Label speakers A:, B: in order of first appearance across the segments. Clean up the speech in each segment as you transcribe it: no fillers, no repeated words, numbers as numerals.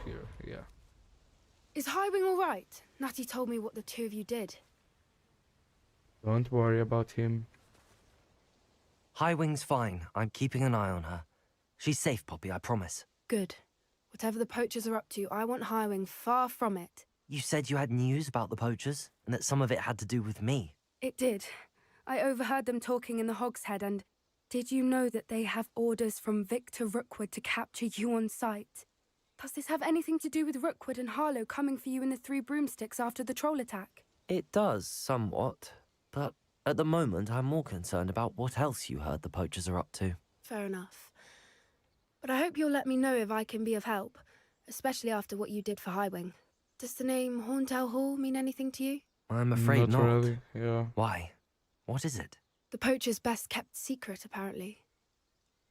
A: here, yeah.
B: Is Highwing all right? Natty told me what the two of you did.
A: Don't worry about him.
C: Highwing's fine. I'm keeping an eye on her. She's safe, Poppy, I promise.
B: Good. Whatever the poachers are up to, I want Highwing far from it.
C: You said you had news about the poachers, and that some of it had to do with me.
B: It did. I overheard them talking in the Hogshead, and did you know that they have orders from Victor Rookwood to capture you on sight? Does this have anything to do with Rookwood and Harlow coming for you in the Three Broomsticks after the troll attack?
C: It does, somewhat. But at the moment, I'm more concerned about what else you heard the poachers are up to.
B: Fair enough. But I hope you'll let me know if I can be of help, especially after what you did for Highwing. Does the name Horntail Hall mean anything to you?
C: I'm afraid not.
A: Really, yeah.
C: Why? What is it?
B: The poacher's best kept secret, apparently.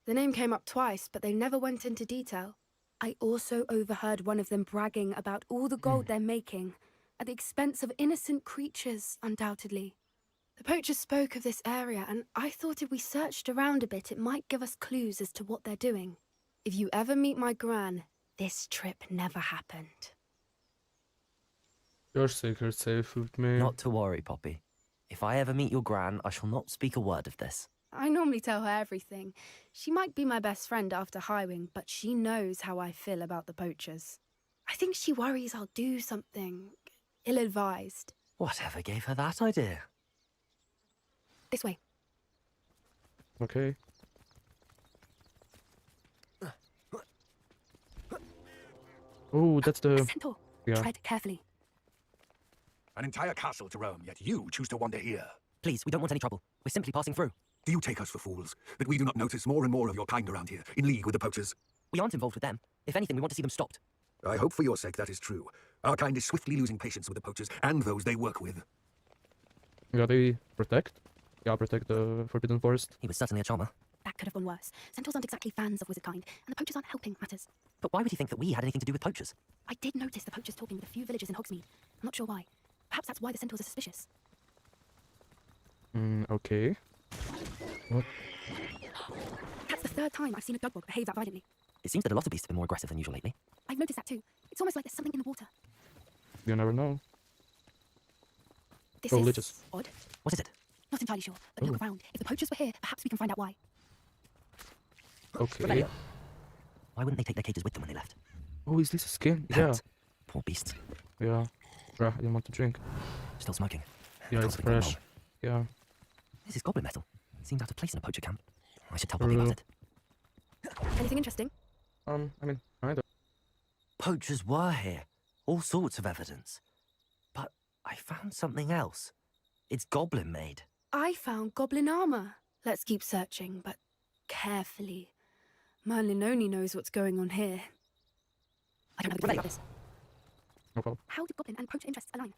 B: The name came up twice, but they never went into detail. I also overheard one of them bragging about all the gold they're making, at the expense of innocent creatures, undoubtedly. The poachers spoke of this area, and I thought if we searched around a bit, it might give us clues as to what they're doing. If you ever meet my gran, this trip never happened.
A: Your secret's safe with me.
C: Not to worry, Poppy. If I ever meet your gran, I shall not speak a word of this.
B: I normally tell her everything. She might be my best friend after Highwing, but she knows how I feel about the poachers. I think she worries I'll do something ill-advised.
C: Whatever gave her that idea?
B: This way.
A: Okay. Oh, that's
B: A
A: the...
B: centaur.
A: Yeah.
B: Tread carefully.
D: An entire castle to roam, yet you choose to wander here.
C: Please, we don't want any trouble. We're simply passing through.
D: Do you take us for fools, that we do not notice more and more of your kind around here, in league with the poachers?
C: We aren't involved with them. If anything, we want to see them stopped.
D: I hope for your sake that is true. Our kind is swiftly losing patience with the poachers and those they work with.
A: Yeah, they protect. Yeah, protect the Forbidden Forest.
C: He was certainly a charmer.
B: That could have gone worse. Centaurs aren't exactly fans of wizard kind, and the poachers aren't helping matters.
C: But why would he think that we had anything to do with poachers?
B: I did notice the poachers talking with a few villagers in Hogsmeade. I'm not sure why. Perhaps that's why the centaurs are suspicious.
A: Okay. What?
B: That's the third time I've seen a dugbog behave that violently.
C: It seems that a lot of beasts have been more aggressive than usual lately.
B: I've noticed that too. It's almost like there's something in the water.
A: You never know.
B: This
A: Oh,
B: is
A: liches.
B: odd.
C: What is it?
B: Not entirely sure, but look around. If the poachers were here, perhaps we can find out why.
A: Okay.
C: Rebellion. Why wouldn't they take their cages with them when they left?
A: Oh, is this a skin?
C: That.
A: Yeah.
C: Poor beasts.
A: Yeah. Bruh, I didn't want to drink.
C: Still smoking.
A: Yeah, it's
C: Can't think
A: fresh.
C: of
A: Yeah.
C: This is goblin metal. Seems out of place in a poacher camp. I should tell Poppy about it.
B: Anything interesting?
A: I mean, kinda.
C: Poachers were here. All sorts of evidence. But I found something else. It's goblin made.
B: I found goblin armor. Let's keep searching, but carefully. Merlin only knows what's going on here. I don't know about this.
A: No problem.
B: How do goblin and poacher interests align?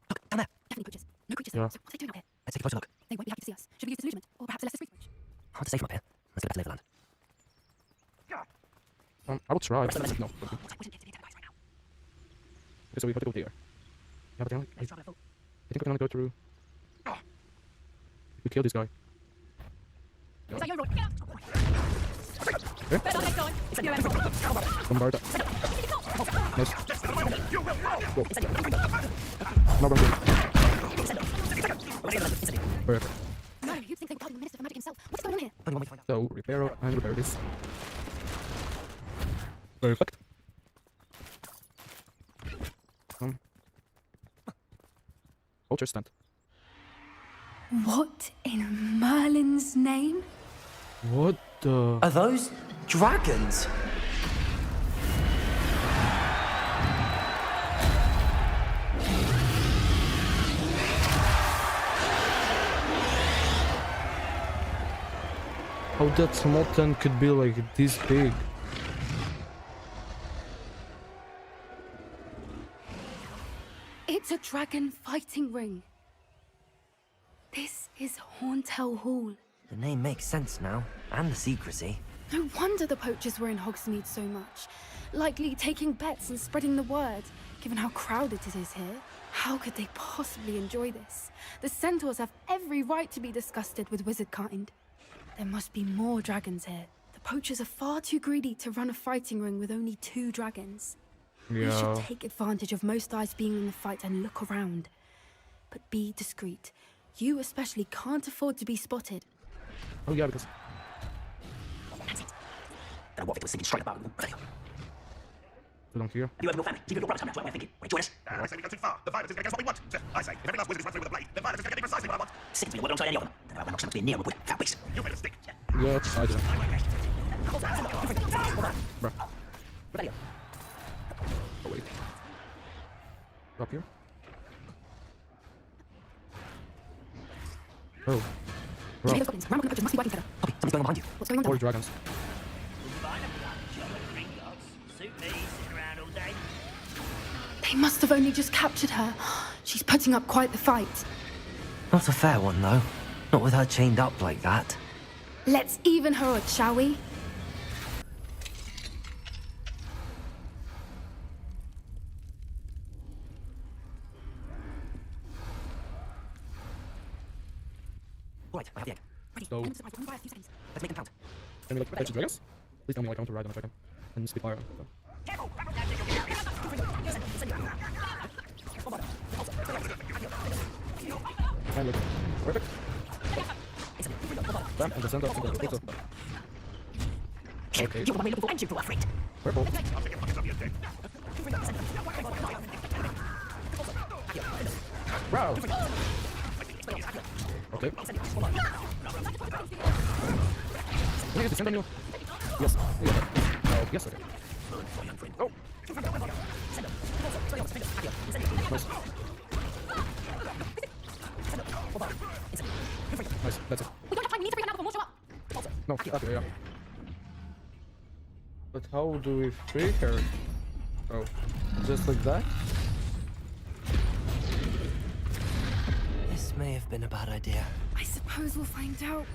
C: Look, down there.
B: Definitely poachers. No creatures.
A: Yeah.
B: So what are they doing out here?
C: Let's take a closer look.
B: They won't be happy to see us. Should we use disillusionment? Or perhaps a lesser speech?
C: Hard to say from up here. Let's go back to Laverland.
A: I will try. No. Okay.
B: I wouldn't give the advice right now.
A: So we have to go there. Yeah, but I
B: Let's try level.
A: think we can only go through. We kill this guy.
B: Is that your road? Get out!
A: Eh?
B: Better next time. It's a new end.
A: Bombard. Nice. Whoa. No, perfect.
B: No, you'd think they were guarding the Minister for Magic himself. What's going on here?
C: Only one way to find out.
A: So, repair and repair this. Perfect. Culture stand.
B: What in Merlin's name?
A: What the?
C: Are those dragons?
A: How that small tent could be like this big?
B: It's a dragon fighting ring. This is Horntail Hall.
C: The name makes sense now, and the secrecy.
B: No wonder the poachers were in Hogsmeade so much. Likely taking bets and spreading the word, given how crowded it is here. How could they possibly enjoy this? The centaurs have every right to be disgusted with wizard kind. There must be more dragons here. The poachers are far too greedy to run a fighting ring with only 2 dragons. You should
A: Yeah.
B: take advantage of most eyes being in the fight and look around. But be discreet. You especially can't afford to be spotted.
A: Oh yeah, because
D: Don't know what it was thinking straight about.
A: too long here.
D: You have no family. Keep your brother. That's what we're thinking. Wait, join us. I say we go too far. The violence is against what we want. I say, if every last wizard is run through with a blade, the violence is going to get me precisely what I want. Stick to me, don't tell any of them. Then I'll knock something near with foul beast. You better stick.
A: Yeah, I didn't. Bruh. Oh wait. Up here. Oh. Bro.
B: Goblins. Round the must be working together.
C: Poppy, something's going on behind you.
B: What's going on
A: Or
B: down there?
A: dragons.
B: They must have only just captured her. She's putting up quite the fight.
C: Not a fair one, though. Not with her chained up like that.
B: Let's even her out, shall we?
C: Right, I have the egg.
A: So,
B: Let's
C: Let's make them count.
A: can we like catch the dragons? Please tell me like I want to ride on a dragon. And speed fire. So. And look. Perfect. Bam, and the center. Okay.
C: You're the one we're looking for, and you two are afraid.
A: Purple. Wow. Okay. Please descend on you. Yes. Yeah. Oh, yes, okay. Oh. Nice. Nice, that's it.
B: We don't have time. We need to bring another one. More show up.
A: No, okay, yeah. But how do we free her? Oh, just like that?
C: This may have been a bad idea.
B: I suppose we'll find out.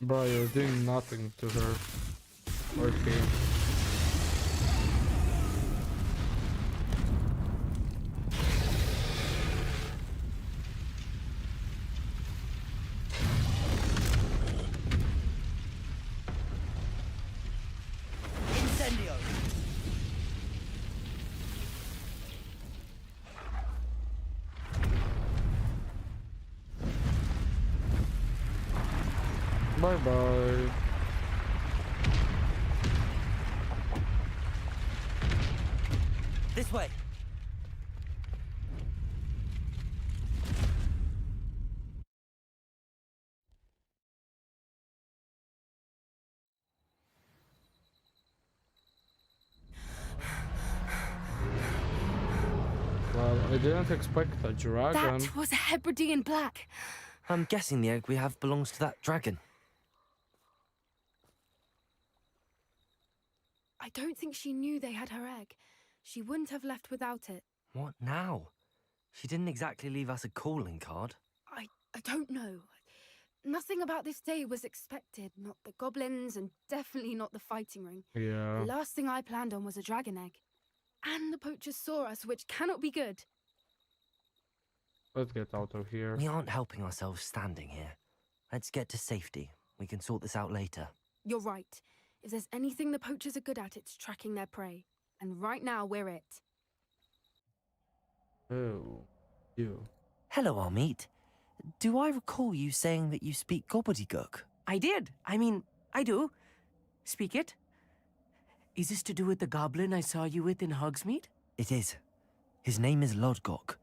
A: Bro, you're doing nothing to her or him.
E: Incendio!
A: Bye bye.
C: This way.
A: Well, I didn't expect a dragon.
B: That was a Hebridean black.
C: I'm guessing the egg we have belongs to that dragon.
B: I don't think she knew they had her egg. She wouldn't have left without it.
C: What now? She didn't exactly leave us a calling card.
B: I don't know. Nothing about this day was expected. Not the goblins, and definitely not the fighting ring.
A: Yeah.
B: The last thing I planned on was a dragon egg. And the poachers saw us, which cannot be good.
A: Let's get out of here.
C: We aren't helping ourselves standing here. Let's get to safety. We can sort this out later.
B: You're right. If there's anything the poachers are good at, it's tracking their prey. And right now, we're it.
A: Oh, you.
C: Hello, Amit. Do I recall you saying that you speak gobbledygook?
E: I did. I do. Speak it. Is this to do with the goblin I saw you with in Hogsmeade?
C: It is. His name is Lodgok.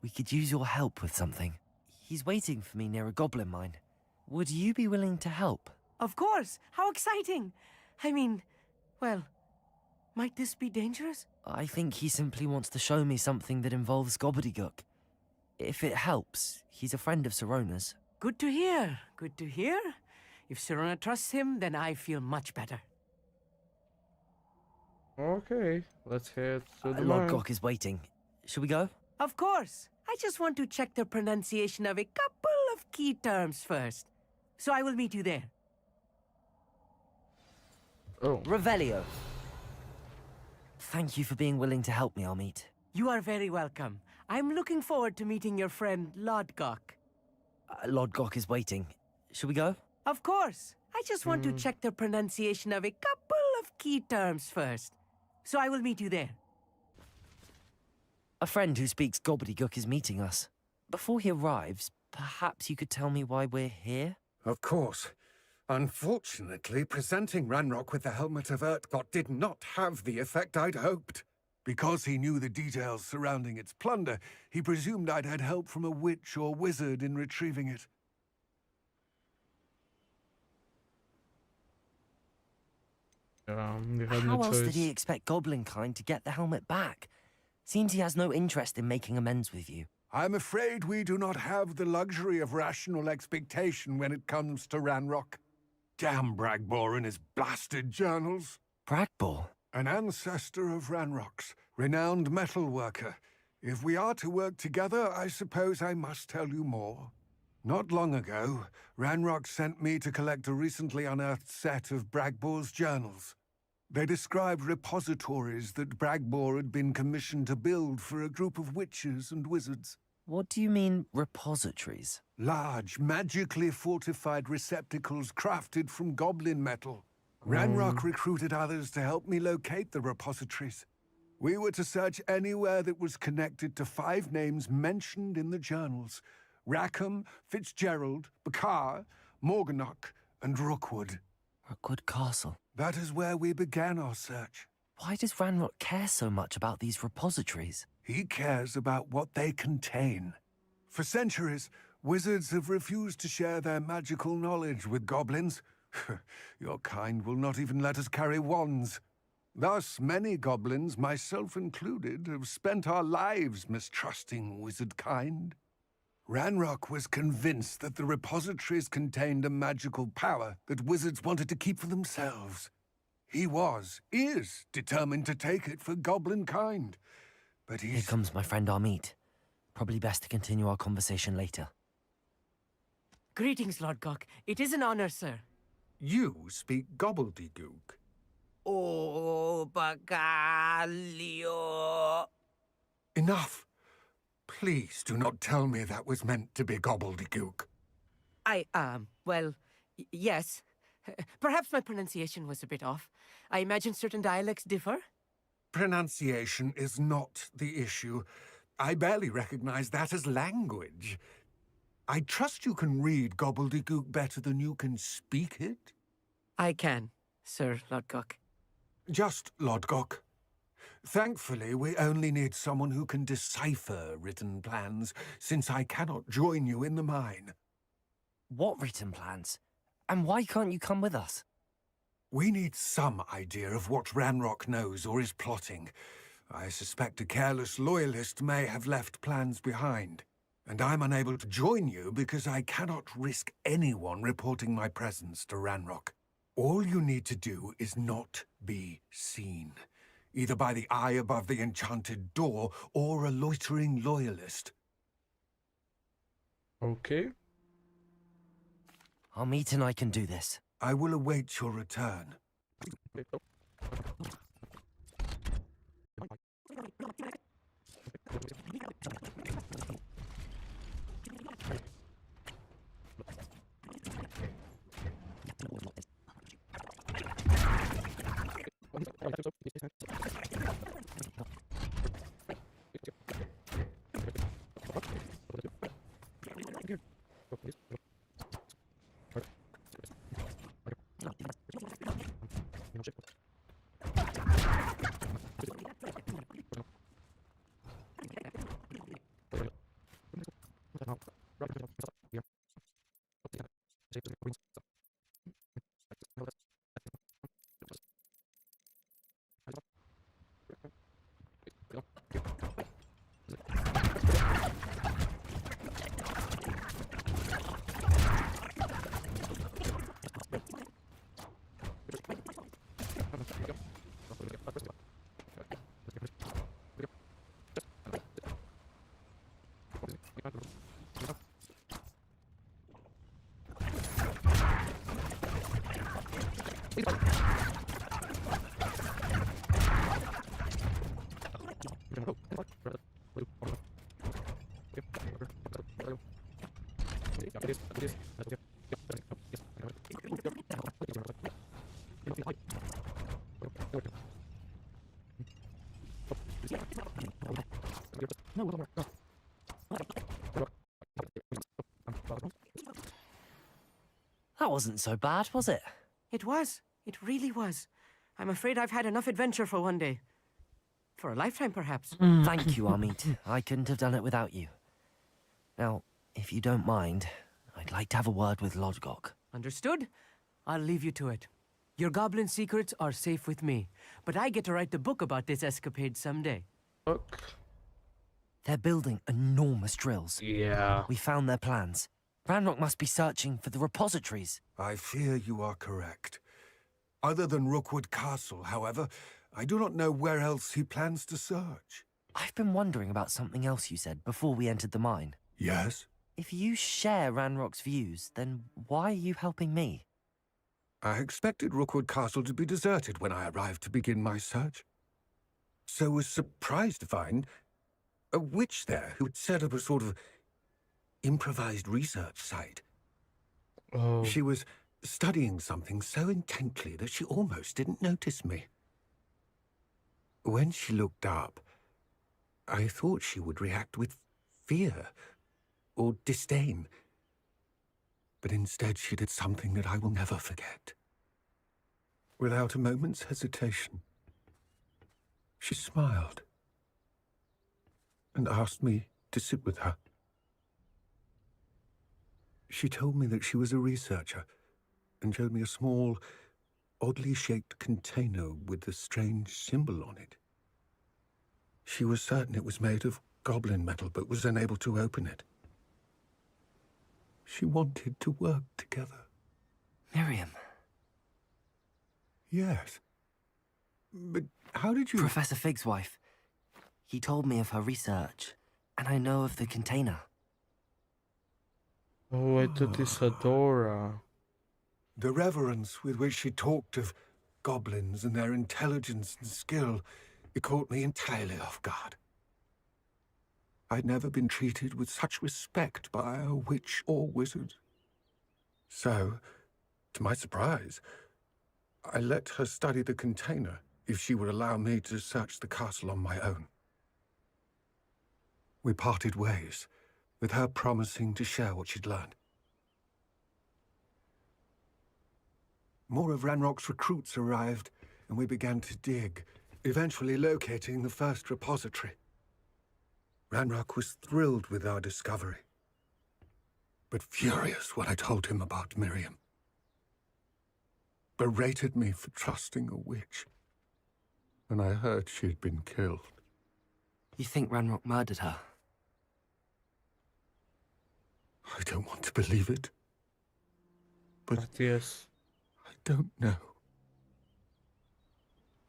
C: We could use your help with something. He's waiting for me near a goblin mine. Would you be willing to help?
E: Of course. How exciting. Well, might this be dangerous?
C: I think he simply wants to show me something that involves gobbledygook. If it helps, he's a friend of Sirona's.
E: Good to hear. Good to hear. If Sirona trusts him, then I feel much better.
A: Okay, let's head to the mine.
C: Lodgok is waiting. Should we go?
E: Of course. I just want to check the pronunciation of a couple of key terms first. So I will meet you there.
A: Oh.
C: Revelio. Thank you for being willing to help me, Amit.
E: You are very welcome. I'm looking forward to meeting your friend Lodgok.
C: Lodgok is waiting. Should we go?
E: Of course. I just want to check the pronunciation of a couple of key terms first. So I will meet you there.
C: A friend who speaks gobbledygook is meeting us. Before he arrives, perhaps you could tell me why we're here?
F: Of course. Unfortunately, presenting Ranrock with the Helmet of Urtkot did not have the effect I'd hoped. Because he knew the details surrounding its plunder, he presumed I'd had help from a witch or wizard in retrieving it.
A: We had
C: How
A: no
C: else did
A: choice.
C: he expect Goblinkind to get the helmet back? Seems he has no interest in making amends with you.
F: I'm afraid we do not have the luxury of rational expectation when it comes to Ranrock. Damn Bragbor and his blasted journals.
C: Bragbor?
F: An ancestor of Ranrock's, renowned metalworker. If we are to work together, I suppose I must tell you more. Not long ago, Ranrock sent me to collect a recently unearthed set of Bragbor's journals. They described repositories that Bragbor had been commissioned to build for a group of witches and wizards.
C: What do you mean, repositories?
F: Large, magically fortified receptacles crafted from goblin metal. Ranrock recruited others to help me locate the repositories. We were to search anywhere that was connected to 5 names mentioned in the journals: Rackham, Fitzgerald, Bakar, Morganach, and Rookwood.
C: Rookwood Castle.
F: That is where we began our search.
C: Why does Ranrock care so much about these repositories?
F: He cares about what they contain. For centuries, wizards have refused to share their magical knowledge with goblins. Your kind will not even let us carry wands. Thus, many goblins, myself included, have spent our lives mistrusting wizard kind. Ranrock was convinced that the repositories contained a magical power that wizards wanted to keep for themselves. He is determined to take it for goblin kind. But
C: Here
F: he's...
C: comes my friend Amit. Probably best to continue our conversation later.
E: Greetings, Lodgok. It is an honor, sir.
F: You speak gobbledygook.
E: Oh, Bagalio.
F: Enough. Please do not tell me that was meant to be gobbledygook.
E: Well, yes. Perhaps my pronunciation was a bit off. I imagine certain dialects differ.
F: Pronunciation is not the issue. I barely recognize that as language. I trust you can read gobbledygook better than you can speak it?
E: I can, Sir Lodgok.
F: Just Lodgok. Thankfully, we only need someone who can decipher written plans, since I cannot join you in the mine.
C: What written plans? And why can't you come with us?
F: We need some idea of what Ranrock knows or is plotting. I suspect a careless loyalist may have left plans behind. And I'm unable to join you because I cannot risk anyone reporting my presence to Ranrock. All you need to do is not be seen, either by the eye above the enchanted door or a loitering loyalist.
A: Okay.
C: Amit and I can do this.
F: I will await your return.
C: That wasn't so bad, was it?
E: It was. It really was. I'm afraid I've had enough adventure for one day. For a lifetime, perhaps.
C: Thank you, Amit. I couldn't have done it without you. Now, if you don't mind, I'd like to have a word with Lodgok.
E: Understood? I'll leave you to it. Your goblin secrets are safe with me, but I get to write the book about this escapade someday.
A: Fuck.
C: They're building enormous drills.
A: Yeah.
C: We found their plans. Ranrock must be searching for the repositories.
F: I fear you are correct. Other than Rookwood Castle, however, I do not know where else he plans to search.
C: I've been wondering about something else you said before we entered the mine.
F: Yes?
C: If you share Ranrock's views, then why are you helping me?
F: I expected Rookwood Castle to be deserted when I arrived to begin my search. So was surprised to find a witch there who had set up a sort of improvised research site.
A: Oh.
F: She was studying something so intently that she almost didn't notice me. When she looked up, I thought she would react with fear or disdain. But instead she did something that I will never forget. Without a moment's hesitation, she smiled and asked me to sit with her. She told me that she was a researcher and showed me a small, oddly shaped container with a strange symbol on it. She was certain it was made of goblin metal, but was unable to open it. She wanted to work together.
C: Miriam.
F: Yes. But how did you...
C: Professor Fig's wife. He told me of her research, and I know of the container.
A: Oh, I thought Isidora.
F: The reverence with which she talked of goblins and their intelligence and skill, it caught me entirely off guard. I'd never been treated with such respect by a witch or wizard. So, to my surprise, I let her study the container if she would allow me to search the castle on my own. We parted ways, with her promising to share what she'd learned. More of Ranrock's recruits arrived, and we began to dig, eventually locating the first repository. Ranrock was thrilled with our discovery, but furious when I told him about Miriam. Berated me for trusting a witch, and I heard she had been killed.
C: You think Ranrock murdered her?
F: I don't want to believe it, but
A: Yes.
F: I don't know.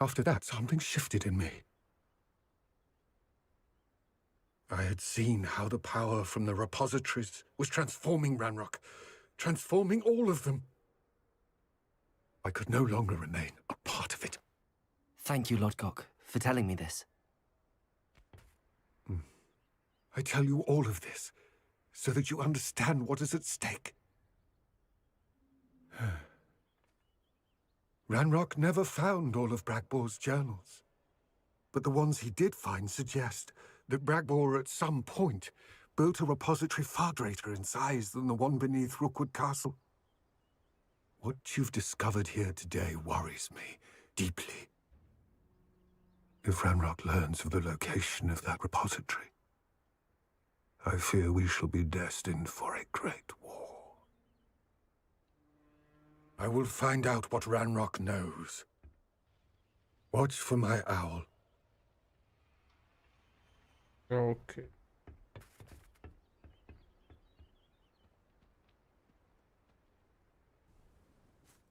F: After that, something shifted in me. I had seen how the power from the repositories was transforming Ranrock, transforming all of them. I could no longer remain a part of it.
C: Thank you, Lodgok, for telling me this.
F: I tell you all of this so that you understand what is at stake. Ranrock never found all of Bragbor's journals, but the ones he did find suggest that Bragbor at some point built a repository far greater in size than the one beneath Rookwood Castle. What you've discovered here today worries me deeply. If Ranrock learns of the location of that repository, I fear we shall be destined for a great war. I will find out what Ranrock knows. Watch for my owl.
A: Okay.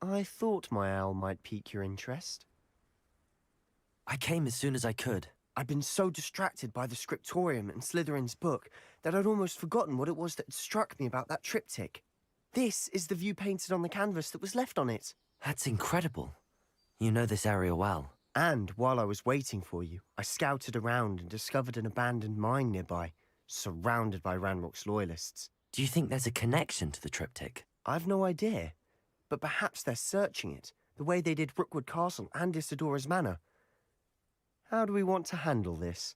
G: I thought my owl might pique your interest.
C: I came as soon as I could.
G: I'd been so distracted by the scriptorium and Slytherin's book that I'd almost forgotten what it was that had struck me about that triptych. This is the view painted on the canvas that was left on it.
C: That's incredible. You know this area well.
G: And while I was waiting for you, I scouted around and discovered an abandoned mine nearby, surrounded by Ranrock's loyalists.
C: Do you think there's a connection to the triptych?
G: I've no idea, but perhaps they're searching it, the way they did Rookwood Castle and Isidora's Manor. How do we want to handle this?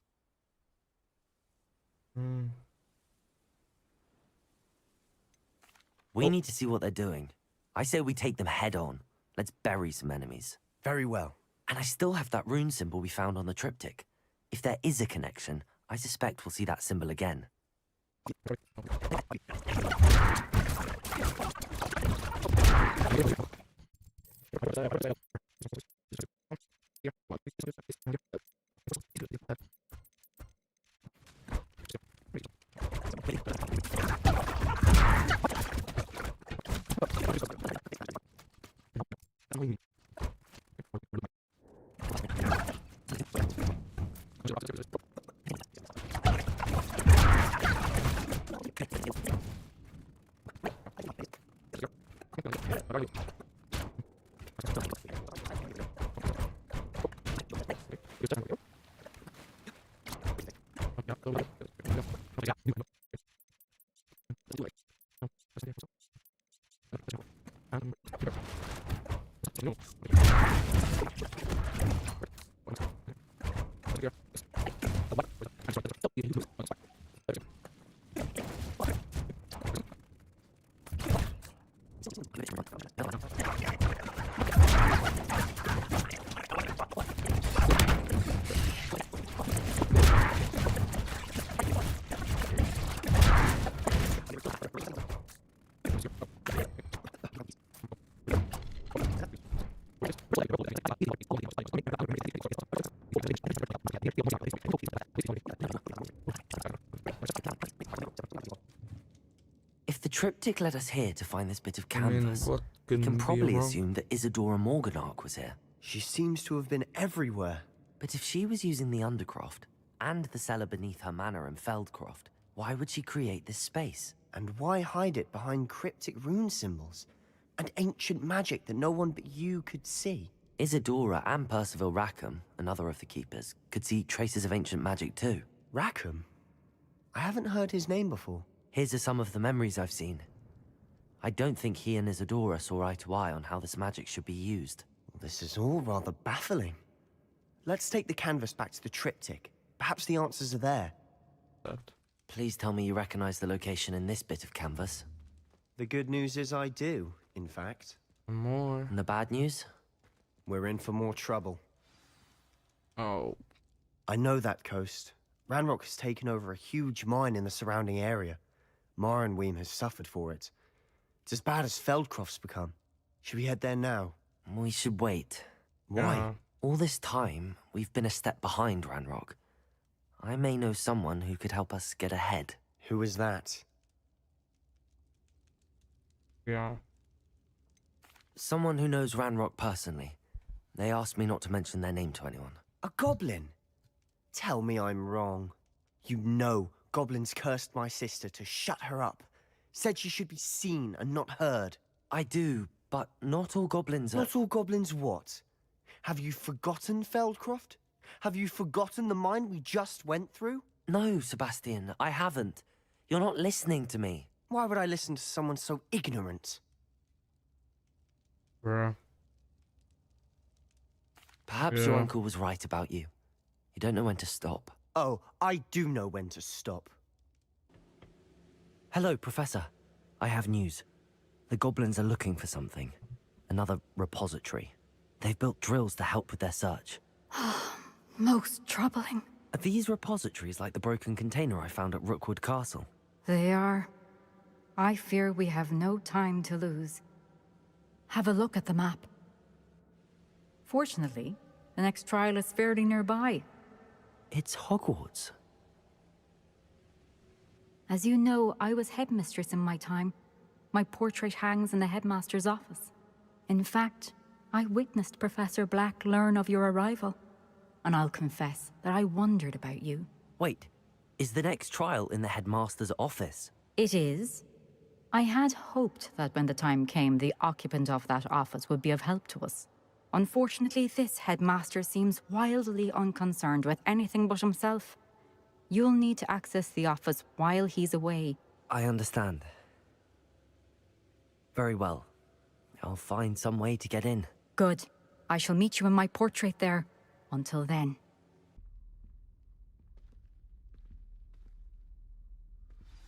C: We need to see what they're doing. I say we take them head on. Let's bury some enemies.
G: Very well.
C: And I still have that rune symbol we found on the triptych. If there is a connection, I suspect we'll see that symbol again. If the triptych led us here to find this bit of canvas,
A: what
C: we can
A: be
C: probably
A: wrong?
C: assume that Isidora Morganark was here.
G: She seems to have been everywhere.
C: But if she was using the Undercroft, and the cellar beneath her manor in Feldcroft, why would she create this space?
G: And why hide it behind cryptic rune symbols? And ancient magic that no one but you could see?
C: Isidora and Percival Rackham, another of the keepers, could see traces of ancient magic too.
G: Rackham? I haven't heard his name before.
C: Here's are some of the memories I've seen. I don't think he and Isidora saw eye to eye on how this magic should be used.
G: This is all rather baffling. Let's take the canvas back to the triptych. Perhaps the answers are there.
C: Please tell me you recognize the location in this bit of canvas.
G: The good news is I do, in fact.
A: More.
C: And the bad news?
G: We're in for more trouble.
A: Oh.
G: I know that coast. Ranrock has taken over a huge mine in the surrounding area. Marenweem has suffered for it. It's as bad as Feldcroft's become. Should we head there now?
C: We should wait.
G: Why?
A: Yeah.
C: All this time, we've been a step behind Ranrock. I may know someone who could help us get ahead.
G: Who is that?
A: Yeah.
C: Someone who knows Ranrock personally. They asked me not to mention their name to anyone.
G: A goblin? Tell me I'm wrong. You know goblins cursed my sister to shut her up. Said she should be seen and not heard.
C: I do, but not all goblins are...
G: Not all goblins what? Have you forgotten Feldcroft? Have you forgotten the mine we just went through?
C: No, Sebastian, I haven't. You're not listening to me.
G: Why would I listen to someone so ignorant?
A: Bruh.
C: Perhaps your
A: Yeah.
C: uncle was right about you. You don't know when to stop.
G: Oh, I do know when to stop.
C: Hello, Professor. I have news. The goblins are looking for something. Another repository. They've built drills to help with their search.
B: Most troubling.
C: Are these repositories like the broken container I found at Rookwood Castle?
H: They are. I fear we have no time to lose. Have a look at the map. Fortunately, the next trial is fairly nearby.
C: It's Hogwarts.
H: As you know, I was headmistress in my time. My portrait hangs in the headmaster's office. In fact, I witnessed Professor Black learn of your arrival. And I'll confess that I wondered about you.
C: Wait, is the next trial in the headmaster's office?
H: It is. I had hoped that when the time came, the occupant of that office would be of help to us. Unfortunately, this headmaster seems wildly unconcerned with anything but himself. You'll need to access the office while he's away.
C: I understand. Very well. I'll find some way to get in.
H: Good. I shall meet you in my portrait there. Until then.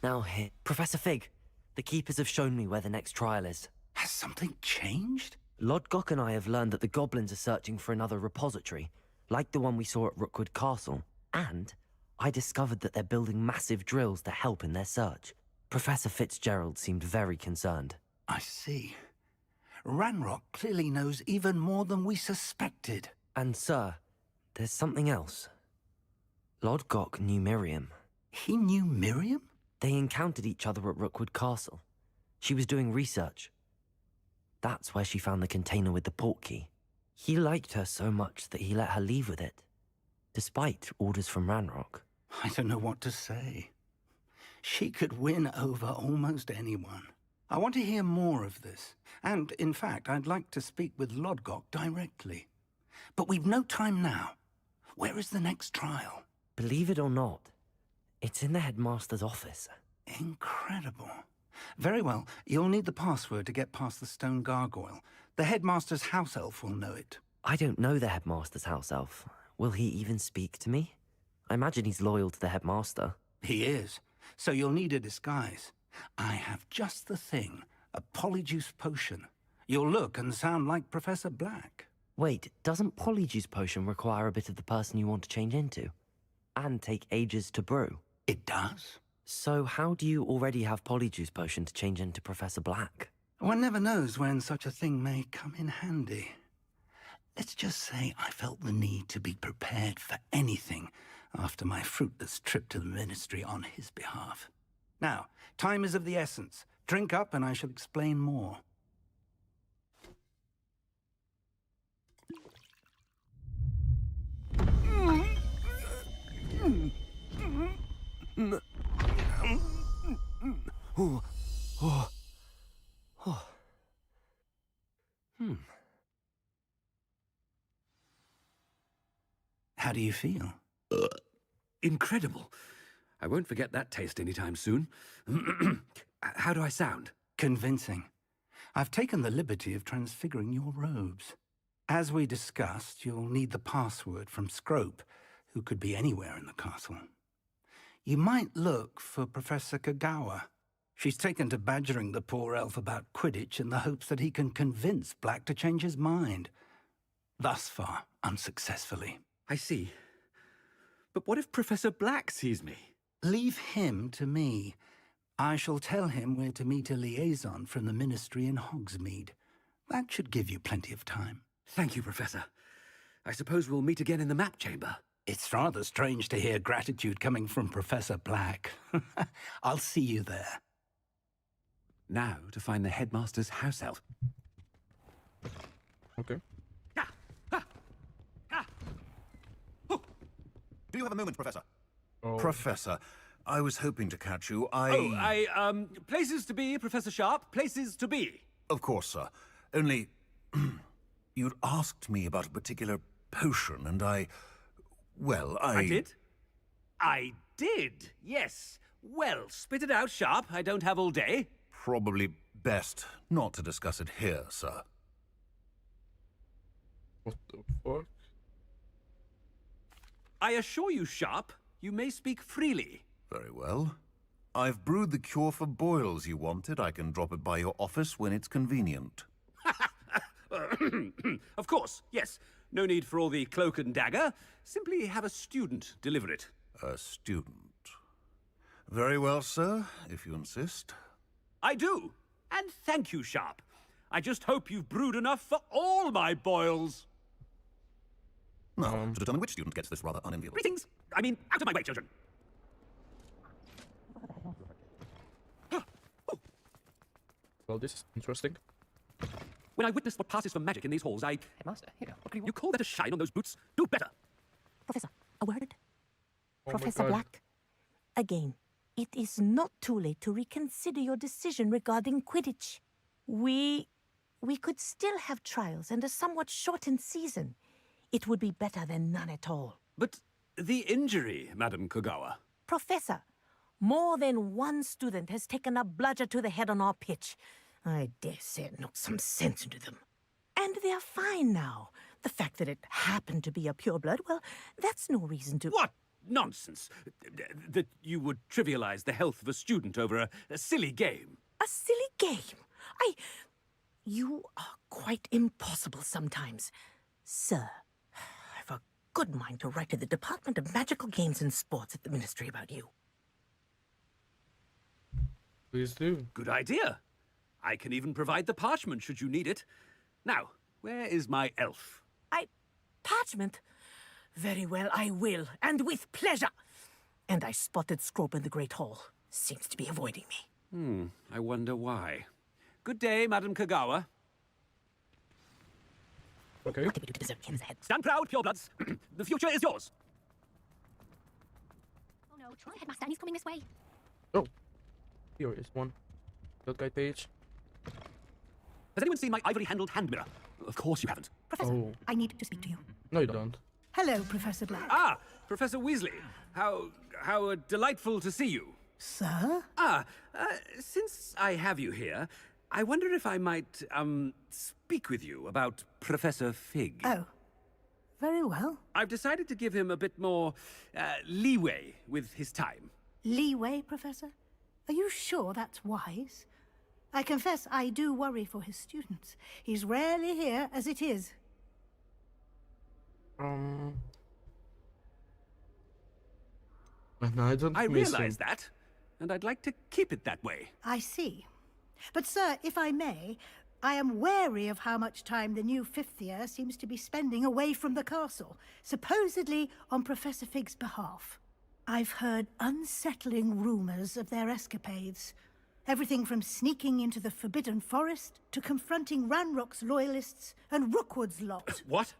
C: Now here. Professor Fig, the Keepers have shown me where the next trial is.
D: Has something changed?
C: Lodgok and I have learned that the goblins are searching for another repository, like the one we saw at Rookwood Castle. And I discovered that they're building massive drills to help in their search. Professor Fitzgerald seemed very concerned.
D: I see. Ranrock clearly knows even more than we suspected.
C: And sir, there's something else. Lodgok knew Miriam.
D: He knew Miriam?
C: They encountered each other at Rookwood Castle. She was doing research. That's where she found the container with the portkey. He liked her so much that he let her leave with it, despite orders from Ranrock.
D: I don't know what to say. She could win over almost anyone. I want to hear more of this. And, in fact, I'd like to speak with Lodgok directly. But we've no time now. Where is the next trial?
C: Believe it or not, it's in the headmaster's office.
D: Incredible. Very well. You'll need the password to get past the stone gargoyle. The headmaster's house elf will know it.
C: I don't know the headmaster's house elf. Will he even speak to me? I imagine he's loyal to the headmaster.
D: He is. So you'll need a disguise. I have just the thing. A polyjuice potion. You'll look and sound like Professor Black.
C: Wait, doesn't Polyjuice Potion require a bit of the person you want to change into? And take ages to brew?
D: It does.
C: So how do you already have Polyjuice Potion to change into Professor Black?
D: One never knows when such a thing may come in handy. Let's just say I felt the need to be prepared for anything after my fruitless trip to the Ministry on his behalf. Now, time is of the essence. Drink up and I shall explain more. How do you feel?
A: Incredible. I won't forget that taste anytime soon. How do I sound?
D: Convincing. I've taken the liberty of transfiguring your robes. As we discussed, you'll need the password from Scrope, who could be anywhere in the castle. You might look for Professor Kagawa. She's taken to badgering the poor elf about Quidditch in the hopes that he can convince Black to change his mind. Thus far, unsuccessfully.
A: I see. But what if Professor Black sees me?
D: Leave him to me. I shall tell him we're to meet a liaison from the Ministry in Hogsmeade. That should give you plenty of time.
A: Thank you, Professor. I suppose we'll meet again in the map chamber.
D: It's rather strange to hear gratitude coming from Professor Black. I'll see you there.
A: Now to find the headmaster's house elf. Okay.
I: Do you have a moment, Professor?
A: Oh.
I: Professor, I was hoping to catch you.
A: Places to be, Professor Sharp. Places to be.
I: Of course, sir. Only, you'd asked me about a particular potion, and I
A: did? I did, yes. Well, spit it out, Sharp. I don't have all day.
I: Probably best not to discuss it here, sir.
A: What the fuck? I assure you, Sharp, you may speak freely.
I: Very well. I've brewed the cure for boils you wanted. I can drop it by your office when it's convenient.
A: Of course, yes. No need for all the cloak and dagger. Simply have a student deliver it.
I: A student. Very well, sir, if you insist.
A: I do. And thank you, Sharp. I just hope you've brewed enough for all my boils.
I: Now, to determine which student gets this rather unenviable.
A: Greetings. I mean, out of my way, children. Well, this is interesting. When I witness what passes for magic in these halls,
E: Headmaster, here, what do you want?
A: You call that a shine on those boots? Do better.
J: Professor, a word?
A: Oh
J: Professor Black? Again, It is not too late to reconsider your decision regarding Quidditch. We could still have trials and a somewhat shortened season. It would be better than none at all.
A: But the injury, Madam Kogawa.
J: Professor, more than one student has taken a bludger to the head on our pitch. I dare say it knocked some sense into them. And they're fine now. The fact that it happened to be a pureblood, well, that's no reason to...
A: What nonsense! That you would trivialize the health of a student over a silly game.
J: A silly game? You are quite impossible sometimes. Sir, I've a good mind to write to the Department of Magical Games and Sports at the Ministry about you.
K: Please do.
A: Good idea. I can even provide the parchment should you need it. Now, where is my elf?
J: Parchment? Very well, I will, and with pleasure. And I spotted Scrope in the Great Hall. Seems to be avoiding me.
A: I wonder why. Good day, Madam Kogawa.
K: Okay.
J: What did we do to deserve him as a head?
A: Stand proud, purebloods. The future is yours.
B: Oh no, Troy, headmaster, and he's coming this way.
K: Oh. Here is one. Field guide page.
A: Has anyone seen my ivory-handled hand mirror? Of course you haven't.
J: Professor,
K: Oh.
J: I need to speak to you.
K: No, you don't.
J: Hello, Professor Black.
A: Ah, Professor Weasley. How delightful to see you.
J: Sir?
A: Since I have you here, I wonder if I might, speak with you about Professor Fig.
J: Oh, very well.
A: I've decided to give him a bit more, leeway with his time.
J: Leeway, Professor? Are you sure that's wise? I confess I do worry for his students. He's rarely here as it is.
K: And I don't
A: I
K: miss
A: realize
K: him.
A: that, and I'd like to keep it that way.
J: I see. But, sir, if I may, I am wary of how much time the new fifth year seems to be spending away from the castle, supposedly on Professor Fig's behalf. I've heard unsettling rumors of their escapades. Everything from sneaking into the Forbidden Forest to confronting Ranrock's loyalists and Rookwood's lot.
A: What?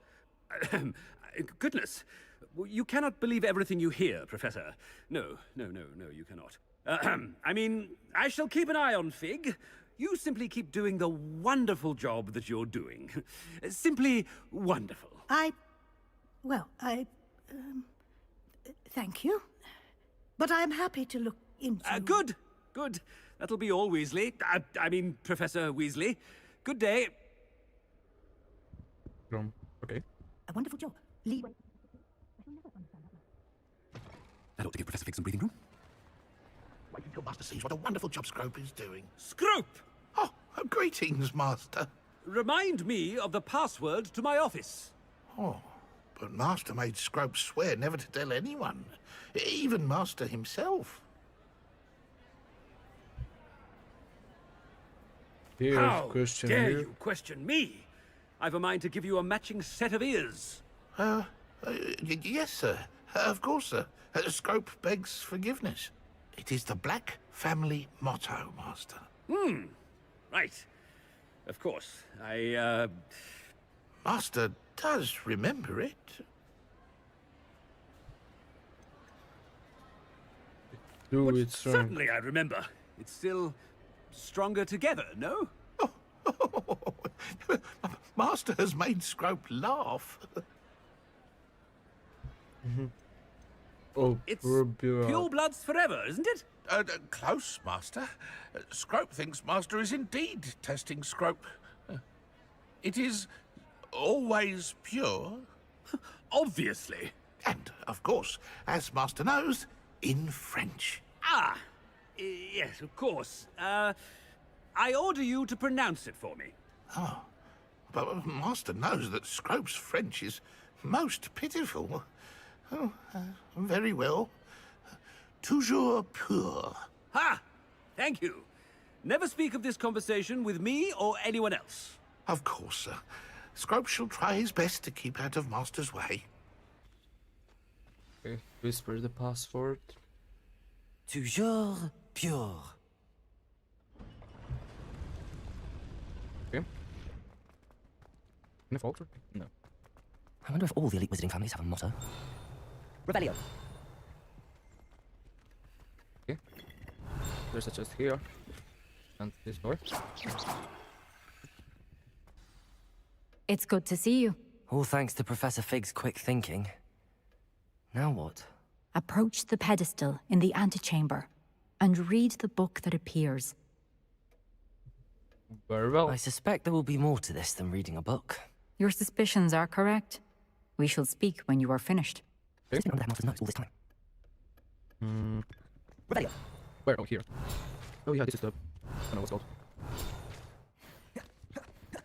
A: Goodness. You cannot believe everything you hear, Professor. No, you cannot. I mean, I shall keep an eye on Fig. You simply keep doing the wonderful job that you're doing. Simply wonderful.
J: Thank you. But I'm happy to look into...
A: Good. That'll be all, Weasley. I mean, Professor Weasley. Good day.
K: Okay.
J: A wonderful job. Leeway.
A: That ought to give Professor Fig some breathing room.
L: Wait until Master sees what a wonderful job Scrope is doing.
A: Scrope!
L: Oh, greetings, Master.
A: Remind me of the password to my office.
L: Oh, but Master made Scrope swear never to tell anyone, even Master himself.
A: How
K: question
A: dare
K: here.
A: you question me? I've a mind to give you a matching set of ears.
L: Yes, sir. Of course, sir. Scrope begs forgiveness. It is the Black family motto, Master.
A: Right. Of course.
L: Master does remember it.
K: Do it, sir.
A: Certainly I remember. It's still stronger together, no?
L: Master has made Scrope laugh.
K: Oh,
A: It's
K: poor Bill.
A: pure bloods forever, isn't it?
L: Close, Master. Scrope thinks Master is indeed testing Scrope. It is always pure.
A: Obviously.
L: And, of course, as Master knows, in French.
A: Yes, of course. I order you to pronounce it for me.
L: Oh, but Master knows that Scrope's French is most pitiful. Oh, very well. Toujours pur.
A: Ha! Thank you. Never speak of this conversation with me or anyone else.
L: Of course, sir. Scrope shall try his best to keep out of Master's way.
K: Okay. Whisper the password.
C: Toujours pure.
K: Okay. Can I falter? No.
C: I wonder if all the elite wizarding families have a motto. Rebellion.
K: Okay. There's a chest here. And this door.
H: It's good to see you.
C: All thanks to Professor Fig's quick thinking. Now what?
H: Approach the pedestal in the antechamber and read the book that appears.
K: Very well.
C: I suspect there will be more to this than reading a book.
H: Your suspicions are correct. We shall speak when you are finished.
C: It's been under Headmaster's notes all this time. Revelio.
K: Where? Oh, here. Oh yeah, this is the... I don't know what's called.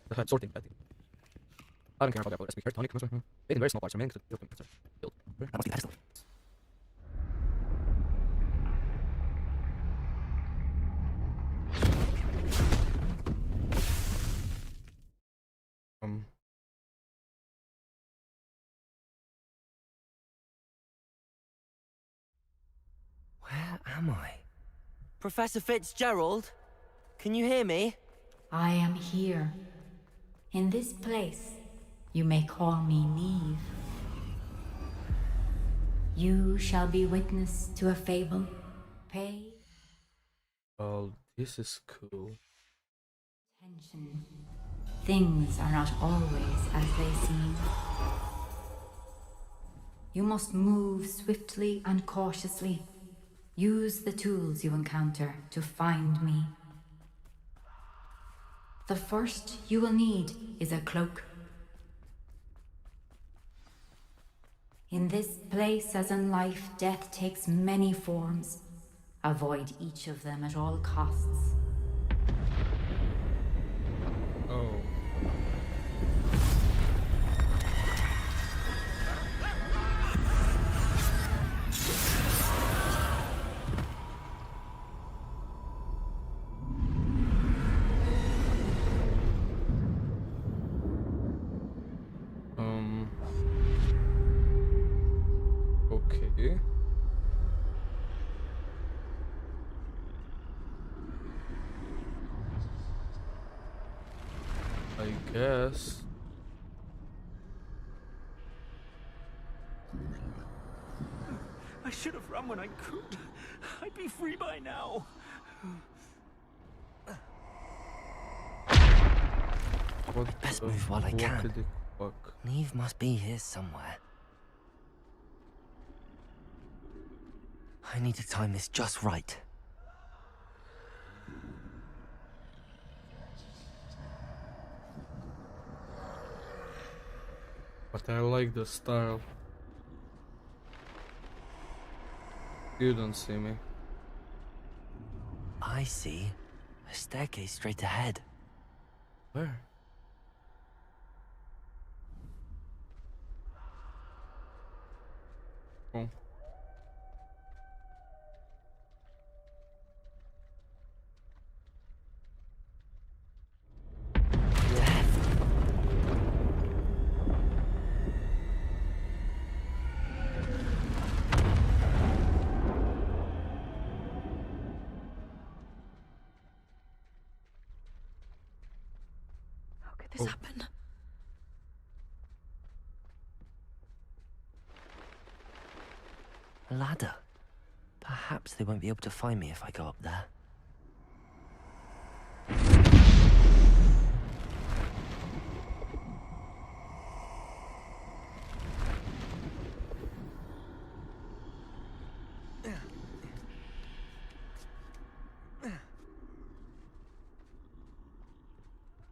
K: The head sorting, I think. I don't care about that, let's be tonic. In very small parts remaining to the build.
C: That must be the pedestal. Where am I? Professor Fitzgerald? Can you hear me?
H: I am here. In this place, you may call me Neve. You shall be witness to a fable. Pay
K: Oh, this is cool.
H: attention. Things are not always as they seem. You must move swiftly and cautiously. Use the tools you encounter to find me. The first you will need is a cloak. In this place, as in life, death takes many forms. Avoid each of them at all costs.
K: Oh. Okay. I guess.
A: I should have run when I could. I'd be free by now.
K: What
C: Best
K: the
C: move while I can.
K: walkity fuck?
C: Neve must be here somewhere. I need to time this just right.
K: But I like the style. You don't see me.
C: I see a staircase straight ahead.
K: Where? Oh.
B: How could this happen?
C: A ladder. Perhaps they won't be able to find me if I go up there.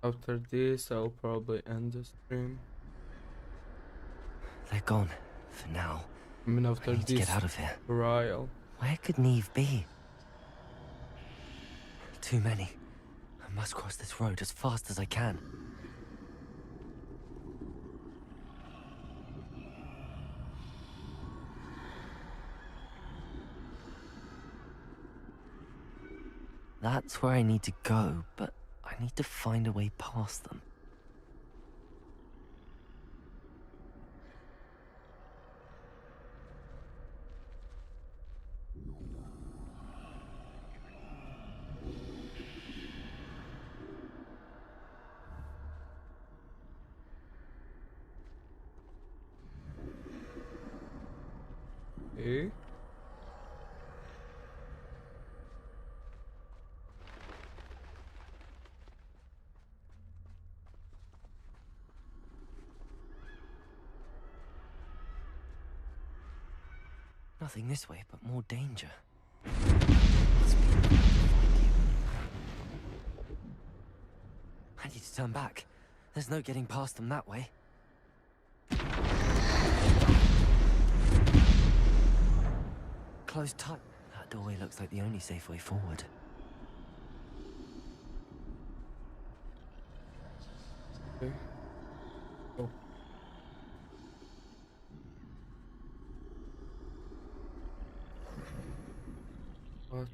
K: After this, I'll probably end the stream.
C: They're gone. For now.
K: I mean, after
C: I need to
K: this
C: get out of here.
K: trial.
C: Where could Neve be? Too many. I must cross this road as fast as I can. That's where I need to go, but I need to find a way past them.
K: Okay.
C: Nothing this way, but more danger. Must be able to find you. I need to turn back. There's no getting past them that way. Closed tight. That doorway looks like the only safe way forward.
K: Okay. Oh. What?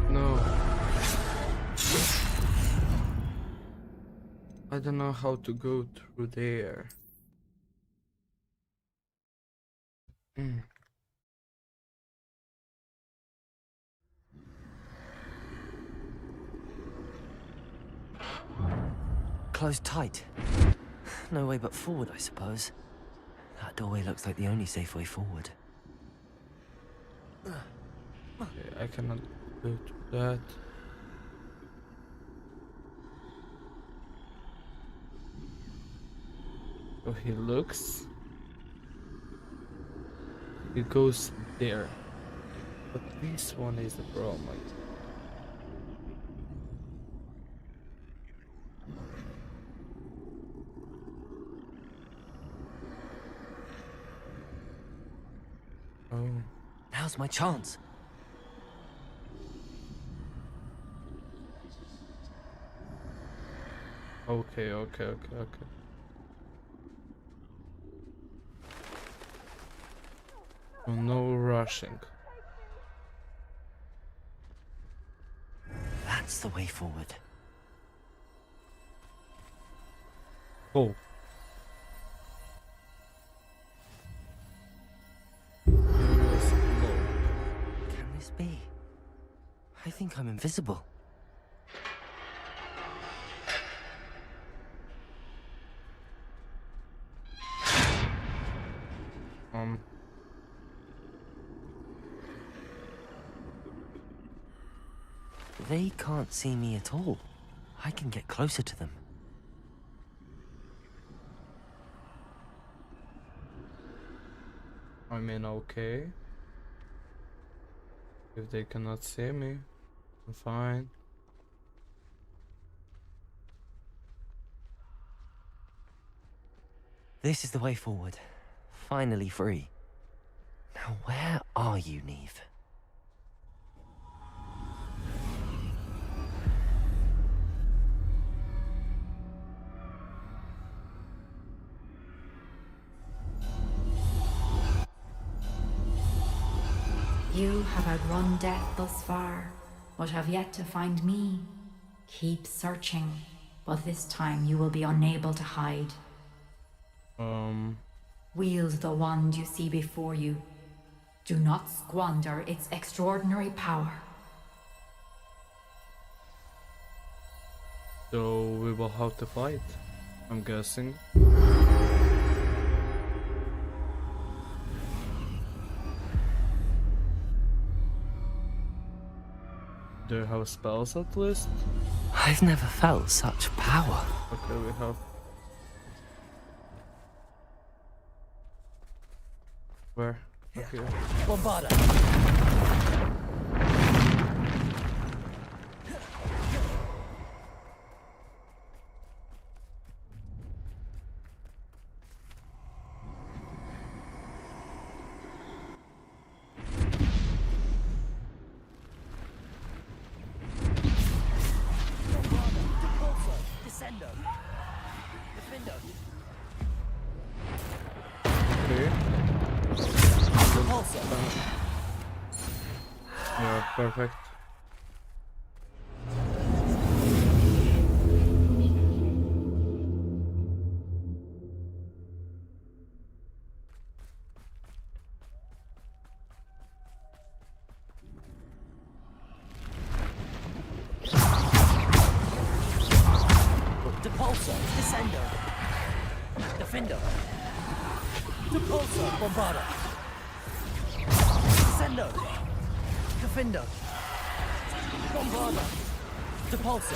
K: No. I don't know how to go through there.
C: Closed tight. No way but forward, I suppose. That doorway looks like the only safe way forward.
K: Okay, I cannot go through that. So he looks. He goes there. But this one is the problem. Oh.
C: Now's my chance.
K: Okay. So no rushing.
C: That's the way forward.
K: Oh.
C: Can this be? I think I'm invisible. They can't see me at all. I can get closer to them.
K: I mean, okay. If they cannot see me, I'm fine.
C: This is the way forward. Finally free. Now where are you, Neve?
H: You have outrun death thus far, but have yet to find me. Keep searching, but this time you will be unable to hide. Wield the wand you see before you. Do not squander its extraordinary power.
K: So we will have to fight, I'm guessing. Do you have spells at least?
C: I've never felt such power.
K: Okay, we have. Where? Okay.
C: Bombarda!
K: Okay. Yeah, perfect.
C: Depulso, Descendo. Defendo. Depulso, Bombarda.
E: Descendo. Defendo. Bombarda. Depulso.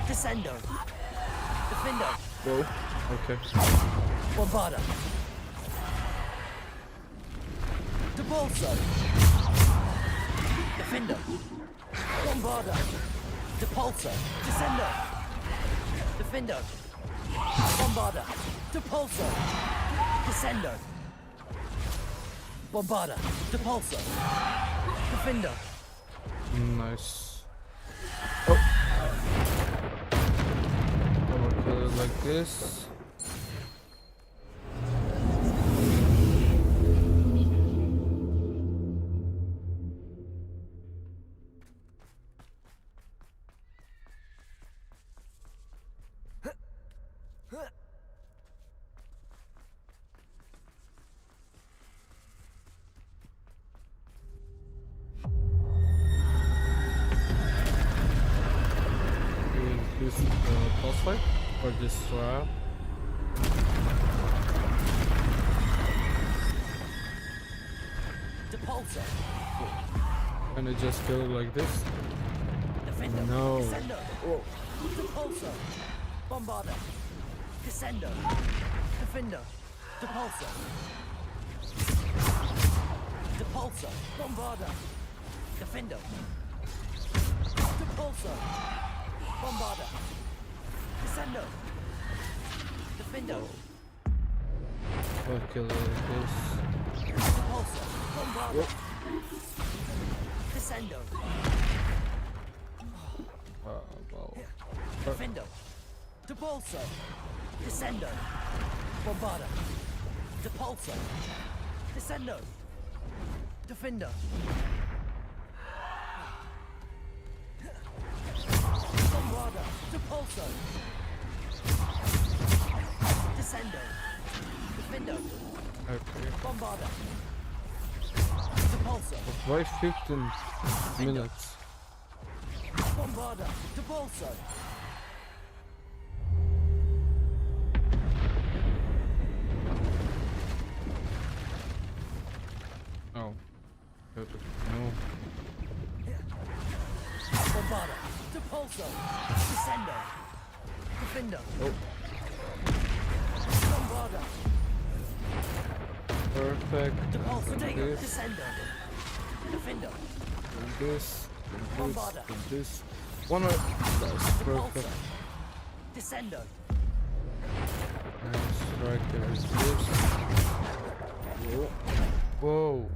E: Descendo. Defendo.
K: Whoa. Okay.
E: Bombarda. Depulso. Defendo. Bombarda. Depulso. Descendo. Defendo. Bombarda. Depulso. Descendo. Bombarda. Depulso. Defendo.
K: Nice. Oh. I will kill it like this. This boss fight or this trial.
E: Depulso.
K: And I just kill it like this.
E: Defendo.
K: No.
E: Descendo. Depulso. Bombarda. Descendo. Defendo. Depulso. Depulso. Bombarda. Defendo. Depulso. Bombarda. Descendo. Defendo.
K: I'll kill it like this.
E: Depulso. Bombarda. Descendo.
K: Well.
E: Defendo. Depulso. Descendo. Bombarda. Depulso. Descendo. Defendo. Bombarda. Depulso. Descendo. Defendo.
K: Okay.
E: Bombarda. Depulso.
K: Why 15 minutes?
E: Bombarda. Depulso.
K: Oh. No.
E: Bombarda. Depulso. Descendo. Defendo.
K: Oh.
E: Bombarda.
K: Perfect.
E: Depulso.
K: And
E: Dego.
K: this.
E: Descendo. Defendo.
K: And this. And this.
E: Bombarda.
K: And this. One more. That's perfect.
E: Descendo.
K: And striker is this. Whoa. Whoa.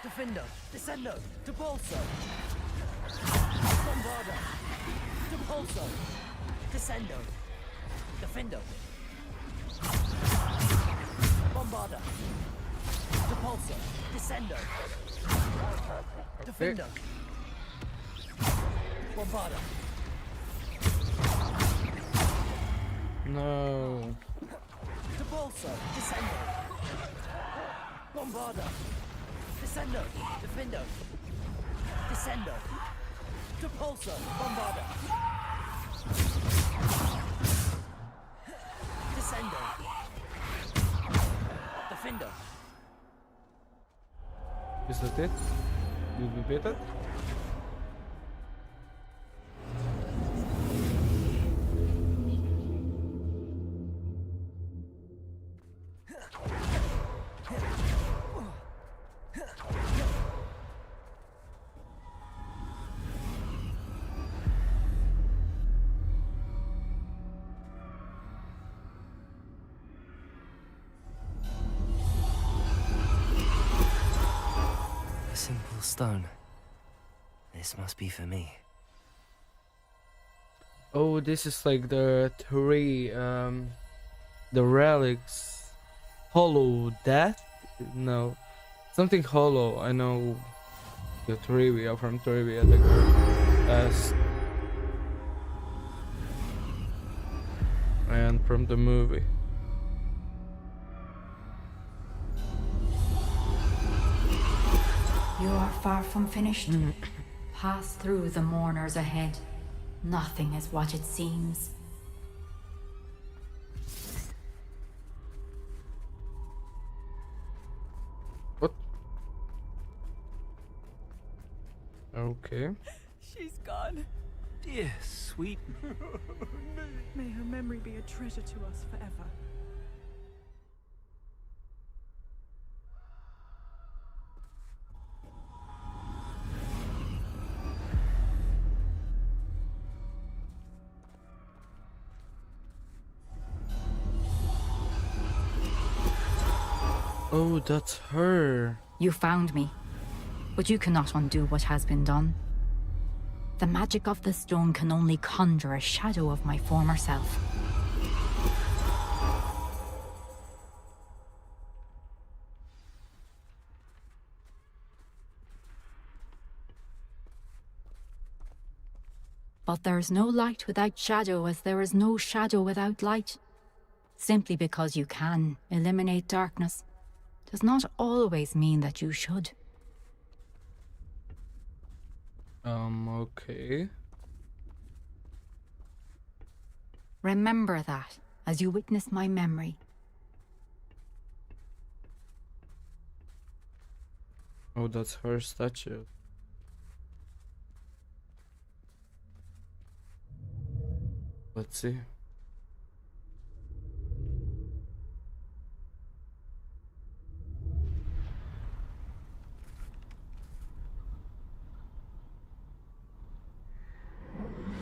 E: Defendo. Descendo. Depulso. Bombarda. Depulso. Descendo. Defendo. Bombarda. Depulso. Descendo. Defendo. Bombarda.
K: No.
E: Depulso. Descendo. Bombarda. Descendo. Defendo. Descendo. Depulso. Bombarda. Descendo. Defendo.
K: Is that it? Did we beat it?
C: A simple stone. This must be for me.
K: Oh, this is like the three, the relics. Hollow Death? No. Something hollow. I know the trivia from trivia. And from the movie.
H: You are far from finished. Pass through the mourners ahead. Nothing is what it seems.
K: Okay.
M: She's gone.
A: Dear sweet.
M: May her memory be a treasure to us forever.
K: Oh, that's her.
H: You found me, but you cannot undo what has been done. The magic of the stone can only conjure a shadow of my former self. But there is no light without shadow, as there is no shadow without light. Simply because you can eliminate darkness does not always mean that you should.
K: Okay.
H: Remember that as you witness my memory.
K: Oh, that's her statue. Let's see.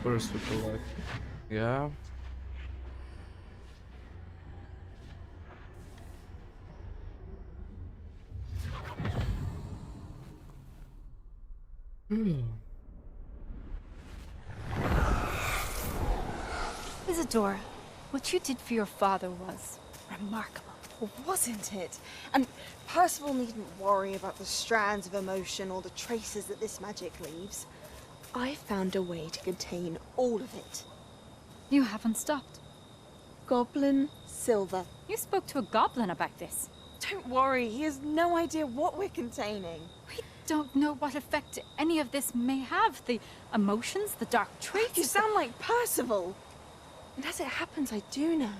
K: First with the light. Yeah.
N: Isidora, what you did for your father was remarkable.
O: Wasn't it? And Percival needn't worry about the strands of emotion or the traces that this magic leaves. I found a way to contain all of it.
H: You haven't stopped.
O: Goblin silver.
H: You spoke to a goblin about this.
O: Don't worry, he has no idea what we're containing.
H: We don't know what effect any of this may have. The emotions, the dark traits.
O: You sound like Percival. And as it happens, I do know.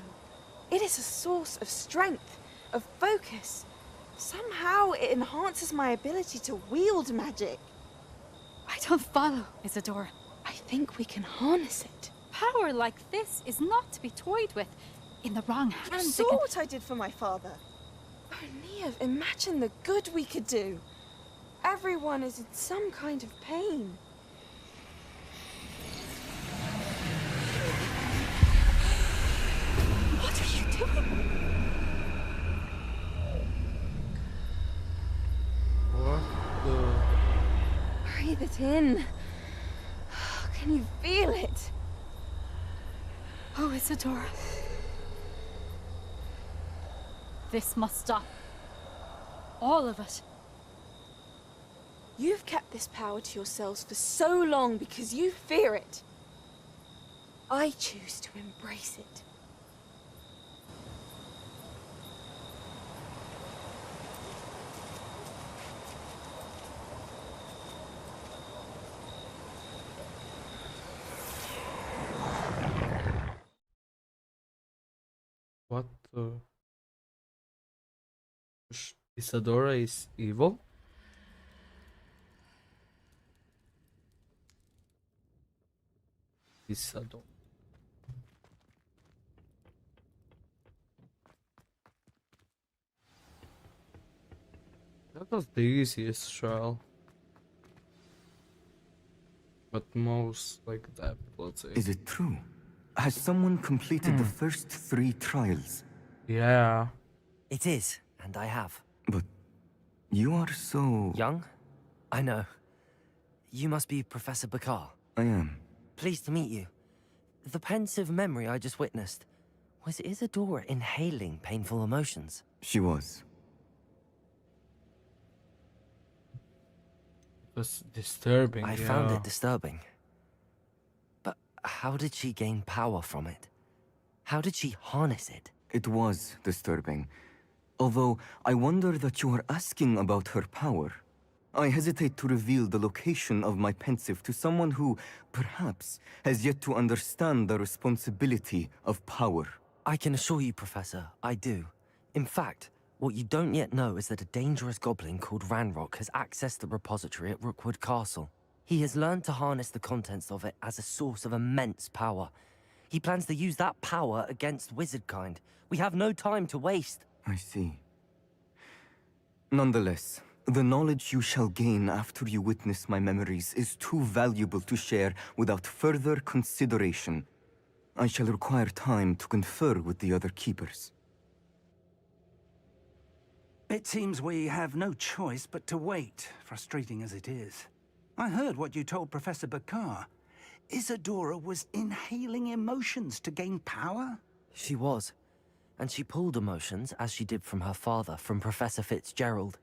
O: It is a source of strength, of focus. Somehow it enhances my ability to wield magic.
H: I don't follow, Isidora.
O: I think we can harness it.
H: Power like this is not to be toyed with. In the wrong hands,
O: You saw what I did for my father. Oh, Neve, imagine the good we could do. Everyone is in some kind of pain.
H: What are you doing?
K: What the...
O: Breathe it in. Can you feel it?
H: Oh, Isidora. This must stop. All of it.
O: You've kept this power to yourselves for so long because you fear it. I choose to embrace it.
K: What the... Isadora is evil? Isadora. That was the easiest trial. But most like that, let's say.
P: Is it true? Has someone completed the first 3 trials?
K: Yeah.
C: It is, and I have.
P: But you are so...
C: Young? I know. You must be Professor Bakar.
P: I am.
C: Pleased to meet you. The pensive memory I just witnessed, was Isidora inhaling painful emotions?
P: She was.
K: It was disturbing,
C: I found it disturbing. But how did she gain power from it? How did she harness it?
P: It was disturbing. Although, I wonder that you are asking about her power. I hesitate to reveal the location of my pensive to someone who, perhaps, has yet to understand the responsibility of power.
C: I can assure you, Professor, I do. In fact, what you don't yet know is that a dangerous goblin called Ranrock has accessed the repository at Rookwood Castle. He has learned to harness the contents of it as a source of immense power. He plans to use that power against wizardkind. We have no time to waste.
P: I see. Nonetheless, the knowledge you shall gain after you witness my memories is too valuable to share without further consideration. I shall require time to confer with the other keepers.
D: It seems we have no choice but to wait, frustrating as it is. I heard what you told Professor Bakar. Isidora was inhaling emotions to gain power?
C: She was. And she pulled emotions, as she did from her father, from Professor Fitzgerald,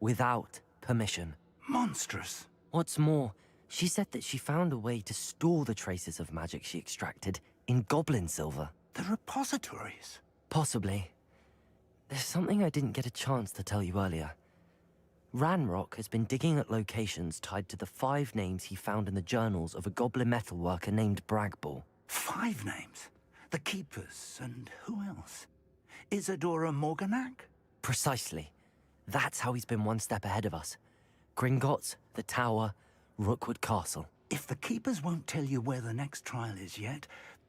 C: without permission.
D: Monstrous.
C: What's more, she said that she found a way to store the traces of magic she extracted in goblin silver.
D: The repositories?
C: Possibly. There's something I didn't get a chance to tell you earlier. Ranrock has been digging at locations tied to the 5 names he found in the journals of a goblin metalworker named Bragball.
D: 5 names? The Keepers, and who else? Isidora Morganac?
C: Precisely. That's how he's been one step ahead of us. Gringotts, the Tower, Rookwood Castle.
D: If the Keepers won't tell you where the next trial is yet,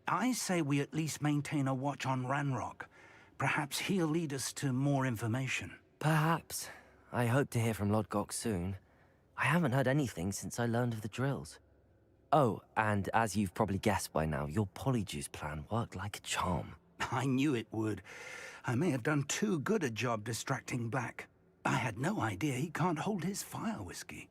D: I say we at least maintain a watch on Ranrock. Perhaps he'll lead us to more information.
C: Perhaps. I hope to hear from Lodgok soon. I haven't heard anything since I learned of the drills. Oh, and as you've probably guessed by now, your Polyjuice plan worked like a charm.
D: I knew it would. I may have done too good a job distracting Black. I had no idea he can't hold his fire whiskey.